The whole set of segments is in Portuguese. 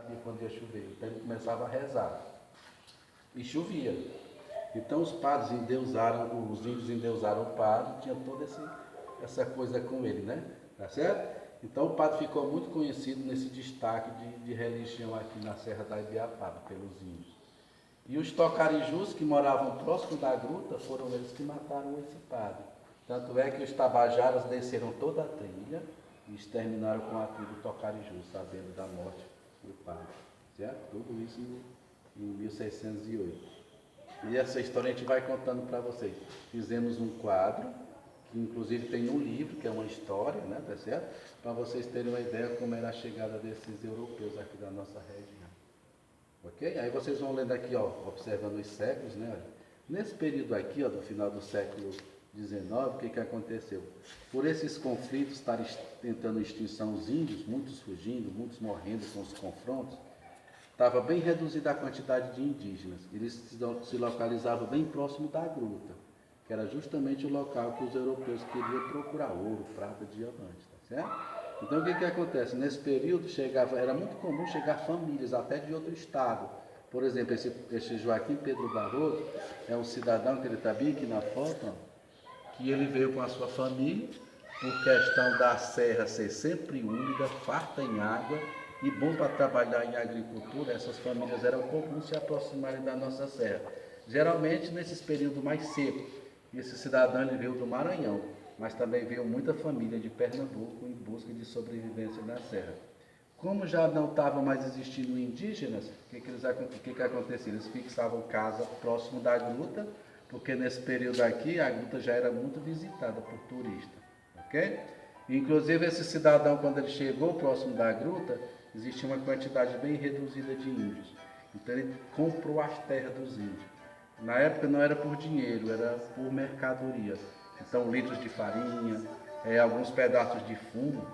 sabia quando ia chover, então ele começava a rezar. E chovia. Então os padres endeusaram, os índios endeusaram o padre, tinha toda essa coisa com ele, né? Tá certo? Então o padre ficou muito conhecido nesse destaque de religião aqui na Serra da Ibiapaba, pelos índios. E os tocarijus que moravam próximo da gruta foram eles que mataram esse padre. Tanto é que os tabajaras desceram toda a trilha e exterminaram com a tribo tocarijus, sabendo da morte do padre. Certo? Tudo isso em 1608. E essa história a gente vai contando para vocês. Fizemos um quadro, que inclusive tem um livro, que é uma história, né, tá certo? Para vocês terem uma ideia como era a chegada desses europeus aqui da nossa região. Ok? Aí vocês vão lendo aqui, ó, observando os séculos, né? Nesse período aqui, ó, do final do século XIX, o que aconteceu? Por esses conflitos estarem tentando extinção os índios, muitos fugindo, muitos morrendo com os confrontos, estava bem reduzida a quantidade de indígenas. Eles se localizavam bem próximo da gruta, que era justamente o local que os europeus queriam procurar ouro, prata, diamante, tá certo? Então o que acontece? Nesse período era muito comum chegar famílias até de outro estado. Por exemplo, esse Joaquim Pedro Barroso é um cidadão que ele está bem aqui na foto, ó, que ele veio com a sua família, por questão da serra ser sempre úmida, farta em água e bom para trabalhar em agricultura. Essas famílias eram comuns se aproximarem da nossa serra. Geralmente nesses períodos mais secos. Esse cidadão ele veio do Maranhão, mas também veio muita família de Pernambuco em busca de sobrevivência na serra. Como já não estavam mais existindo indígenas, o que acontecia? Eles fixavam casa próximo da gruta, porque nesse período aqui a gruta já era muito visitada por turistas, ok? Inclusive esse cidadão, quando ele chegou próximo da gruta, existia uma quantidade bem reduzida de índios. Então ele comprou as terras dos índios. Na época não era por dinheiro, era por mercadoria. Então litros de farinha, alguns pedaços de fumo,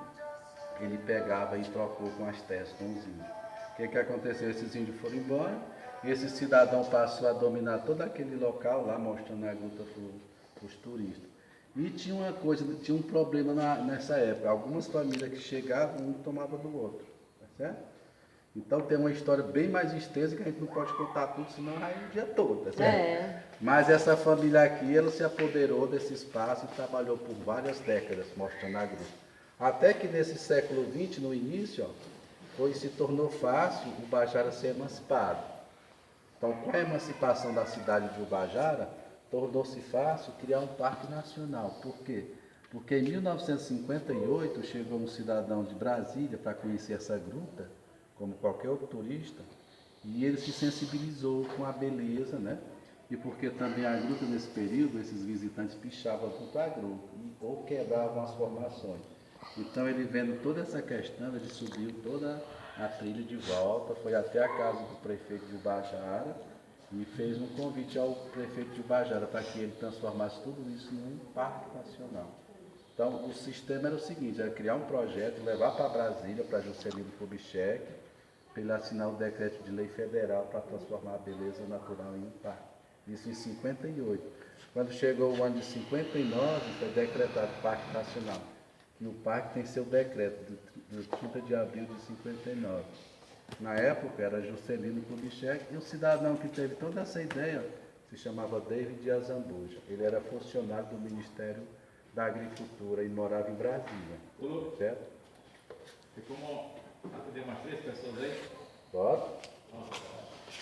ele pegava e trocou com as terras, com os índios. O que aconteceu? Esses índios foram embora, e esse cidadão passou a dominar todo aquele local lá, mostrando a gruta para os turistas. E tinha um problema nessa época. Algumas famílias que chegavam, um tomava do outro, tá certo? Então tem uma história bem mais extensa que a gente não pode contar tudo, senão vai o dia todo, tá certo? Mas essa família aqui, ela se apoderou desse espaço e trabalhou por várias décadas, mostrando a gruta. Até que nesse século XX, no início, se tornou fácil o Ubajara ser emancipado. Então, com a emancipação da cidade de Ubajara, tornou-se fácil criar um parque nacional. Por quê? Porque em 1958 chegou um cidadão de Brasília para conhecer essa gruta, como qualquer outro turista, e ele se sensibilizou com a beleza, né? E porque também a gruta nesse período, esses visitantes pichavam muito a gruta, ou quebravam as formações. Então ele vendo toda essa questão, ele subiu toda a trilha de volta, foi até a casa do prefeito de Ubajara e fez um convite ao prefeito de Ubajara para que ele transformasse tudo isso num parque nacional. Então o sistema era o seguinte, era criar um projeto, levar para Brasília, para Juscelino Kubitschek, para ele assinar o decreto de lei federal para transformar a beleza natural em um parque. Isso em 58. Quando chegou o ano de 59, foi decretado Parque Nacional. E o parque tem seu decreto, de 30 de abril de 59. Na época era Juscelino Kubitschek, e o cidadão que teve toda essa ideia se chamava David de Azambuja. Ele era funcionário do Ministério da Agricultura e morava em Brasília. Certo? Tem como atender mais 3 pessoas aí? Pode.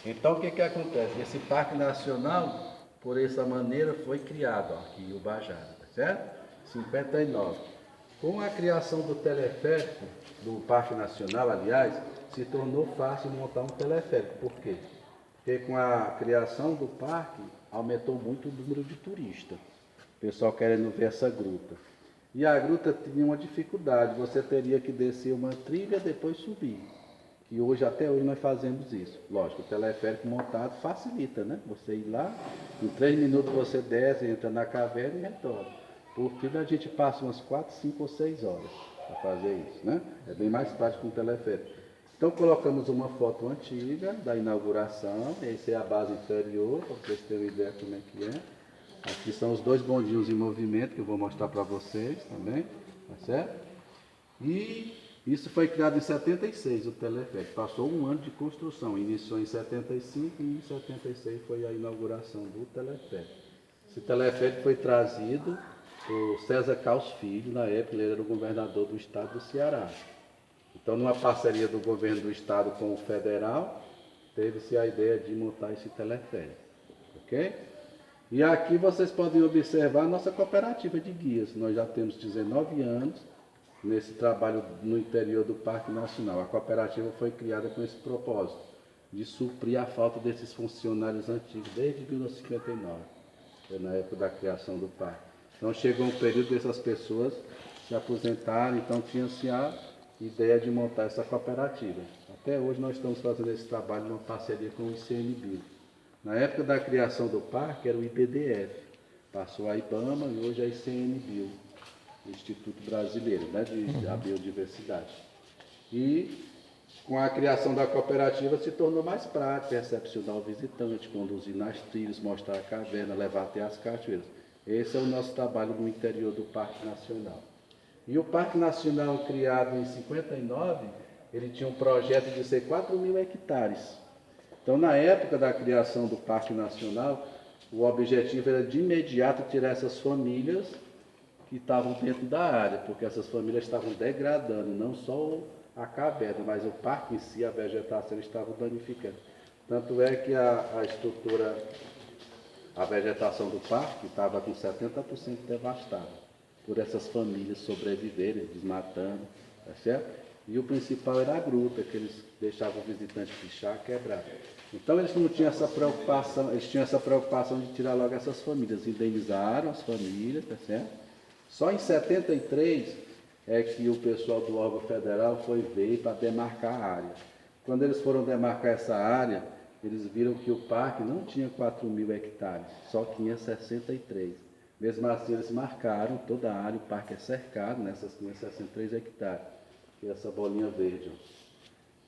Então o que acontece? Esse Parque Nacional, por essa maneira, foi criado aqui em Ubajara, certo? 59. Com a criação do teleférico, do Parque Nacional, aliás, se tornou fácil montar um teleférico. Por quê? Porque com a criação do parque, aumentou muito o número de turistas. O pessoal querendo ver essa gruta. E a gruta tinha uma dificuldade, você teria que descer uma trilha e depois subir. Que hoje, até hoje, nós fazemos isso. Lógico, o teleférico montado facilita, né? Você ir lá, em 3 minutos você desce, entra na caverna e retorna. Por fila a gente passa umas 4, 5 ou 6 horas para fazer isso, né? É bem mais prático com o teleférico. Então colocamos uma foto antiga da inauguração, essa é a base inferior, para vocês terem uma ideia como é que é. Aqui são os 2 bondinhos em movimento, que eu vou mostrar para vocês também, tá certo? E Isso foi criado em 76, o teleférico. Passou um ano de construção. Iniciou em 75 e em 76 foi a inauguração do teleférico. Esse teleférico foi trazido por César Caos Filho, na época ele era o governador do estado do Ceará. Então, numa parceria do governo do estado com o federal, teve-se a ideia de montar esse teleférico. Ok? E aqui vocês podem observar a nossa cooperativa de guias. Nós já temos 19 anos nesse trabalho no interior do Parque Nacional. A cooperativa foi criada com esse propósito, de suprir a falta desses funcionários antigos desde 1959, na época da criação do parque. Então chegou um período dessas pessoas se aposentarem, então tinha-se a ideia de montar essa cooperativa. Até hoje nós estamos fazendo esse trabalho numa parceria com o ICMBio. Na época da criação do parque era o IBDF, passou a IBAMA e hoje é a ICMBio, o Instituto Brasileiro, né, da Biodiversidade. E com a criação da cooperativa se tornou mais prático recepcionar o visitante, conduzir nas trilhas, mostrar a caverna, levar até as cachoeiras. Esse é o nosso trabalho no interior do Parque Nacional. E o Parque Nacional, criado em 59, ele tinha um projeto de ser 4.000 hectares. Então, na época da criação do Parque Nacional, o objetivo era de imediato tirar essas famílias que estavam dentro da área, porque essas famílias estavam degradando, não só a caverna, mas o parque em si, a vegetação, estavam danificando. Tanto é que a estrutura, a vegetação do parque estava com 70% devastada, por essas famílias sobreviverem, desmatando, tá certo? E o principal era a gruta, que eles deixavam o visitante pichar, quebrar. Então eles não tinham essa preocupação, eles tinham essa preocupação de tirar logo essas famílias, indenizaram as famílias, tá certo? Só em 73 é que o pessoal do órgão federal veio para demarcar a área. Quando eles foram demarcar essa área, eles viram que o parque não tinha 4.000 hectares, só tinha 63. Mesmo assim, eles marcaram toda a área, o parque é cercado, nessas 63 hectares, que é essa bolinha verde.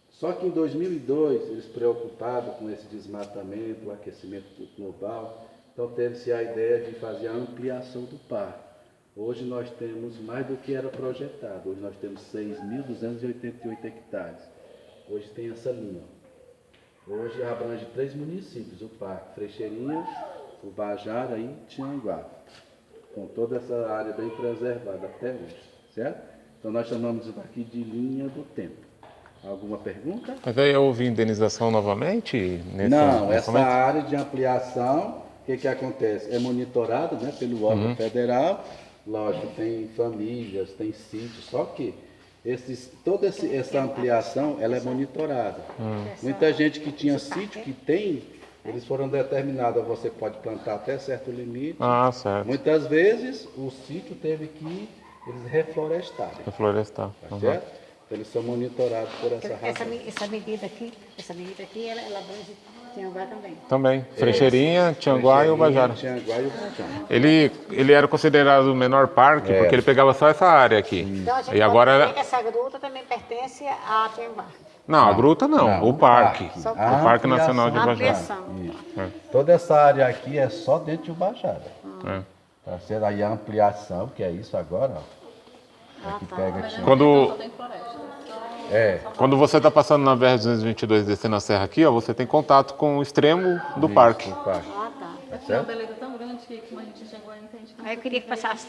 Só que em 2002, eles preocupados com esse desmatamento, o aquecimento global, então teve-se a ideia de fazer a ampliação do parque. Hoje nós temos mais do que era projetado, hoje nós temos 6.288 hectares. Hoje tem essa linha. Hoje abrange 3 municípios, o parque, Frecheirinha, Ubajara e Tianguá, com toda essa área bem preservada até hoje, certo? Então nós chamamos isso aqui de linha do tempo. Alguma pergunta? Mas aí houve indenização novamente? Não, essa área de ampliação, o que acontece? É monitorado, né, pelo órgão federal, lógico, tem famílias, tem sítios, só que toda essa ampliação ela é monitorada. Muita gente que tinha sítio, que tem, eles foram determinados, você pode plantar até certo limite. Ah, certo. Muitas vezes o sítio teve que eles reflorestarem. Reflorestar. Tá certo? Eles são monitorados por essa razão. Essa medida aqui, ela abrange Tianguá também. Também. Frecheirinha, Tianguá e Ubajara. Tianguá e Ubajara. Ele era considerado o menor parque porque ele pegava só essa área aqui. Então a gente E agora pode dizer que essa gruta também pertence a Tianguá. Não, a gruta não, o parque. Só O Parque Nacional de a Ubajara. ampliação. Isso. Toda essa área aqui é só dentro de Ubajara. É. Tá certo? Aí a ampliação, que é isso agora, ó. Aqui pega aqui. Quando você está passando na BR-222 descendo a serra aqui, ó, você tem contato com o extremo do parque. O parque. Ah, tá. Aqui é uma beleza tão grande que como a gente chegou aí, a gente não Aí eu queria que passasse.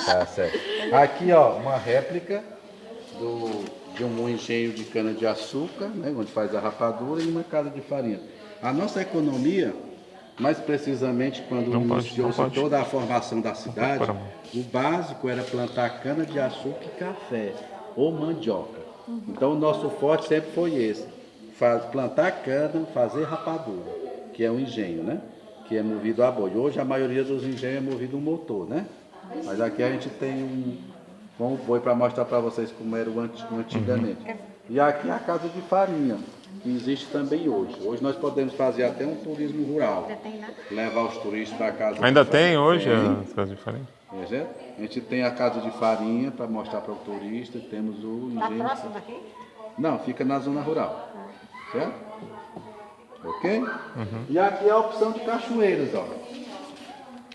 Tá certo. Aqui, ó, uma réplica de um engenho de cana-de-açúcar, né, onde faz a rapadura, e uma casa de farinha. A nossa economia, mais precisamente quando iniciou-se toda a formação da cidade, o básico era plantar cana-de-açúcar e café, ou mandioca. Então o nosso forte sempre foi esse, plantar cana, fazer rapadura, que é um engenho, né? Que é movido a boi. Hoje a maioria dos engenhos é movido a motor, né? Mas aqui a gente tem um boi para mostrar para vocês como era o antigamente. E aqui é a casa de farinha, que existe também hoje. Hoje nós podemos fazer até um turismo rural. Levar os turistas para casa. Ainda tem hoje as casas de farinha? A gente tem a casa de farinha para mostrar para o turista. Temos o Tá engenho. próximo daqui? Não, fica na zona rural. Certo? Ok? E aqui é a opção de cachoeiras, ó.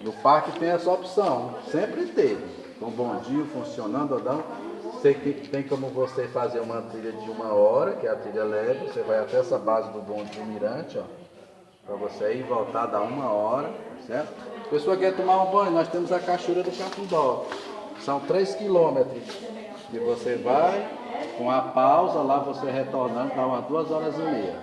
O parque tem essa opção. Sempre teve. Com bondinho funcionando, ou não. tem como você fazer uma trilha de 1 hora, que é a trilha leve, você vai até essa base do bonde do Mirante, ó, para você ir e voltar, dá 1 hora, certo? Se a pessoa quer tomar um banho, nós temos a Cachoeira do Cafundó, são 3 quilômetros, que você vai, com a pausa, lá você retornando, dá umas 2h30,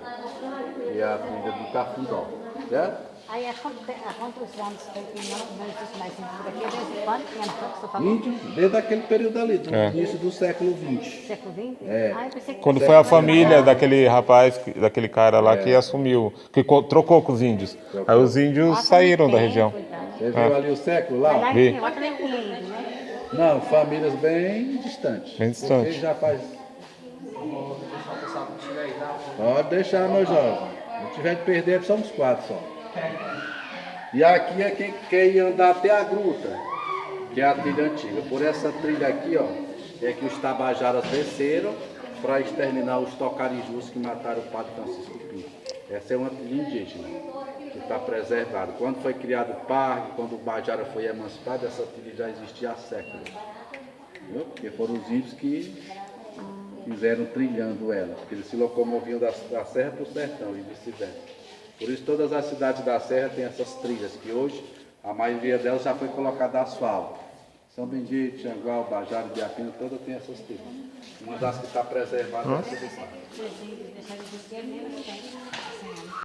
que é a trilha do Cafundó, certo? Aí há quantos anos que não existe mais índio por aqui? Desde quando? Que ano foi que você falou? Índio, desde aquele período ali, do início do século XX. Século XX? É. Ah, eu pensei que... Quando foi a família daquele rapaz, daquele cara lá que assumiu, que trocou com os índios. Aí os índios saíram da região. Você viu ali o século lá? Lá Vi. também tem índio, né? Não, famílias bem distantes. Bem distantes. Porque já faz. Pode deixar, meu jovem. Se tiver de perder, são uns 4 só. E aqui é quem quer ir andar até a gruta, que é a trilha antiga. Por essa trilha aqui, ó, é que os tabajaras desceram para exterminar os tocarijus que mataram o padre Francisco Pinto. Essa é uma trilha indígena, que está preservada. Quando foi criado o parque, quando o Bajara foi emancipado, essa trilha já existia há séculos. Entendeu? Porque foram os índios que fizeram trilhando ela, porque eles se locomoviam da serra para o sertão e vice-versa. Por isso todas as cidades da serra têm essas trilhas, que hoje a maioria delas já foi colocada asfalto. São Benedito, Xangual, Bajara, Ibiapina, todas têm essas trilhas. Uma das que está preservada é essa do parque. Deixar de existir mesmo, tem.